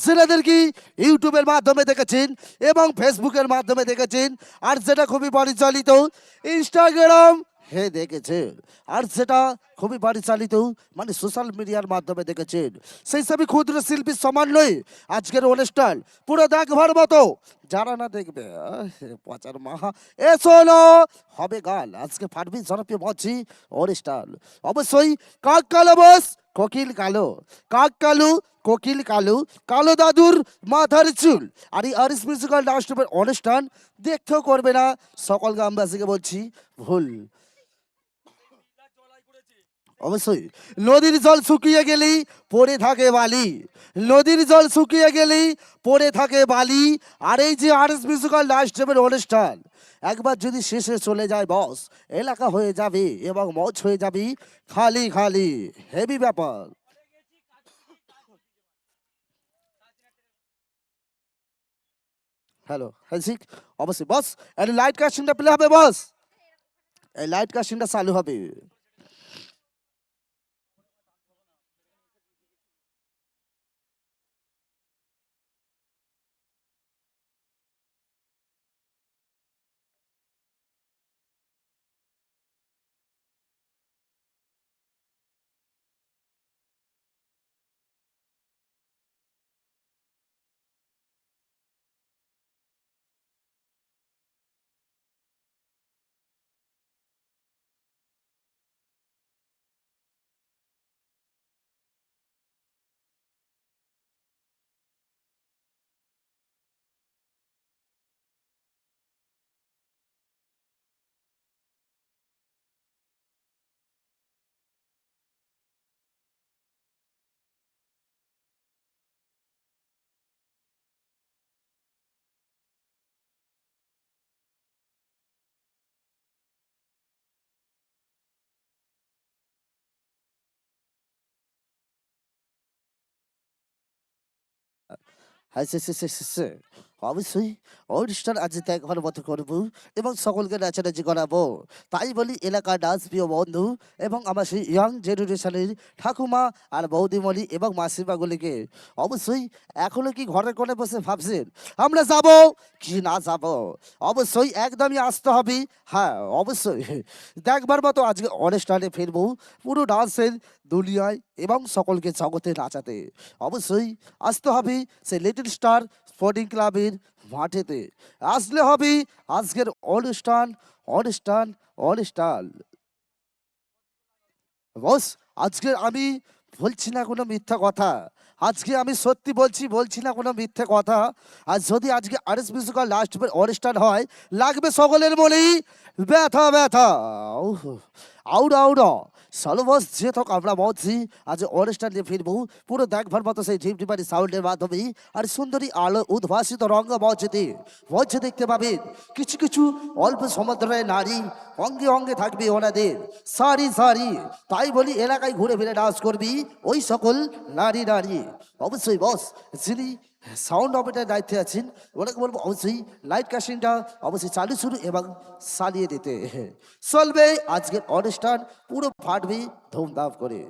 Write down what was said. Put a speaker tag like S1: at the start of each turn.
S1: যেনাদের কি ইউটিউবের মাধ্যমে দেখেছেন এবং ফেসবুকের মাধ্যমে দেখেছেন, আর যেটা খুবই পরিচালিত ইনস্টাগ্রাম হে দেখেছেন, আর যেটা খুবই পরিচালিত মানে সোশ্যাল মিডিয়ার মাধ্যমে দেখেছেন, সেই সবই ক্ষুদ্র শিল্পীর সমন্বয়ে আজকের অনুষ্ঠান পুরো দেখবার মতো। যারা না দেখবে পচার মাহা এসো না হবে গান। আজকে ফাটবি ঝড়পে মজি অনুষ্ঠান। অবশ্যই কাক কালো বস কোকিল কালো, কাক কালো কোকিল কালো, কালো দাদুর মাথার চুল। আর এই আরিস মিউজিক্যাল ডান্স ট্রুপের অনুষ্ঠান দেখতেও করবে না সকল গ্রামবাসীকে বলছি ভুল। অবশ্যই নদীর জল শুকিয়ে গেলেই পড়ে থাকে বালি, নদীর জল শুকিয়ে গেলেই পড়ে থাকে বালি। আর এই যে আরএস মিউজিক্যাল ডান্স ট্রুপের অনুষ্ঠান একবার যদি শেষে চলে যায় বস, এলাকা হয়ে যাবে এবং মজ হয়ে যাবে খালি খালি। হেভি ব্যাপার। হ্যালো হ্যান্সিক, অবশ্যই বস এই লাইট কাস্টিংটা প্লে হবে বস, এই লাইট কাস্টিংটা চালু হবে। হ্যাঁ সে অবশ্যই অনুষ্ঠান আজ দেখবার মতো করবো এবং সকলকে নাচানাচি করাবো। তাই বলি এলাকার ডান্স প্রিয় বন্ধু এবং আমার সেই ইয়াং জেনারেশনের ঠাকুমা আর বৌদিমণি এবং মাসিমাগুলিকে অবশ্যই এখনো কি ঘরে কোণে বসে ভাবছেন আমরা যাব কি না যাব? অবশ্যই একদমই আসতে হবে। হ্যাঁ অবশ্যই দেখবার মতো আজকে অনুষ্ঠানে ফিরবো পুরো ডান্সের দুনিয়ায় এবং সকলকে জগতে নাচাতে। অবশ্যই আসতে হবে সে লিটল স্টার স্পোর্টিং ক্লাবের মাঠেতে। আসলে হবে আজকের অনুষ্ঠান অনুষ্ঠান অনুষ্ঠান। বস আজকে আমি বলছি না কোনো মিথ্যা কথা, আজকে আমি সত্যি বলছি, বলছি না কোনো মিথ্যে কথা। আর যদি আজকে আরএস মিউজিক্যাল লাস্ট অনুষ্ঠান হয় লাগবে সকলের মনেই ব্যথা ব্যথা। উহ, আউড়া আউড়া চলো বস যে থাক আমরা বলছি আজ অনুষ্ঠান নিয়ে ফিরবো পুরো দেখবার মতো সেই ঝিমঝিমারি সাউন্ডের মাধ্যমে। আর সুন্দরী আলো উদ্ভাসিত রঙ্গ মঞ্চেতে মঞ্চে দেখতে পাবেন কিছু কিছু অল্প সমুদ্রের নারী, অঙ্গে অঙ্গে থাকবে ওনাদের সারি সারি। তাই বলি এলাকায় ঘুরে ফিরে ডান্স করবি ওই সকল নারী নারী। অবশ্যই বস যিনি সাউন্ড অপারেটার দায়িত্বে আছেন ওনাকে বলবো অবশ্যই লাইট কাস্টিংটা অবশ্যই চালু শুরু এবং চালিয়ে দিতে। চলবে আজকের অনুষ্ঠান পুরো ফাটবে ধুমধাম করে।